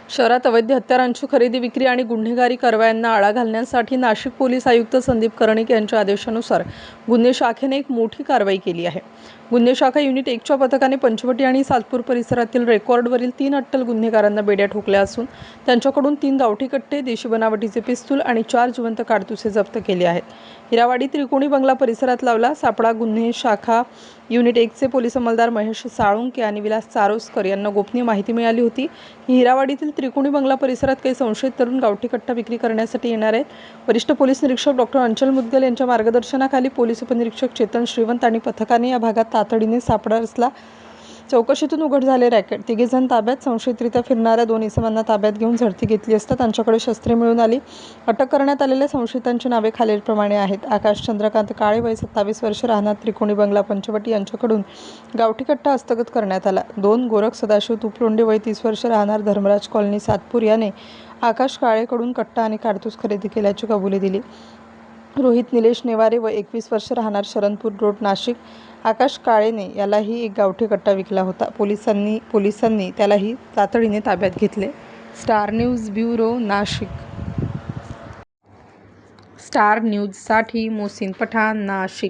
शहरात अवैध हत्यारांची खरेदी, विक्री आणि गुन्हेगारी कारवायांना आळा घालण्यासाठी नाशिक पोलीस आयुक्त संदीप कर्णिक यांच्या आदेशानुसार गुन्हे शाखेने एक मोठी कारवाई केली आहे। गुन्हे शाखा युनिट 1च्या पथकाने पंचवटी आणि सातपूर परिसरातील रेकॉर्डवरील 3 अट्टल गुन्हेगारांना बेड्या ठोकल्या असून त्यांच्याकडून 3 गावठी कट्टे, देशी बनावटीचे पिस्तूल आणि 4 जिवंत काडतुसे जप्त केले आहेत। हिरावाडी त्रिकोणी बंगला परिसरात लावला सापळा। गुन्हे शाखा युनिट 1चे पोलीस अंमलदार महेश साळुंके आणि विलास चारोस्कर यांना गोपनीय माहिती मिळाली होती की हिरावाडीतील त्रिकोणी बंगला परिसरात काही संशयित तरुण गावठी कट्टा विक्री करण्यासाठी येणार आहेत। वरिष्ठ पोलीस निरीक्षक डॉक्टर अंचल मुद्गल यांच्या मार्गदर्शनाखाली पोलीस उपनिरीक्षक चेतन श्रीवंत आणि पथकाने या भागात तातडीने सापळा रचला। चौकशीतून उघड झाले रॅकेट। 3 जण ताब्यात। संशयितरित्या फिरणाऱ्या 2 इसमांना ताब्यात घेऊन झडती घेतली असता त्यांच्याकडे शस्त्रे मिळून आली। अटक करण्यात आलेल्या संशयितांची नावे खालीलप्रमाणे आहेत। आकाश चंद्रकांत काळे, वय 27 वर्ष, राहणार त्रिकोणी बंगला पंचवटी, यांच्याकडून गावठी कट्टा हस्तगत करण्यात आला। 2 गोरख सदाशिव तुपलोंडे, वय 30 वर्ष, राहणार धर्मराज कॉलनी सातपूर, याने आकाश काळेकडून कट्टा आणि कारतूस खरेदी केल्याची कबुली दिली। रोहित निलेश नेवारे, वय 21 वर्ष, राहणार शरणपूर रोड, नाशिक, आकाश काळेने यालाही एक गावठी कट्टा विकला होता। पोलिसांनी त्यालाही तातडीने ताब्यात घेतले। Star news bureau, Nashik. Star न्यूजसाठी मोहसिन पठाण, नाशिक।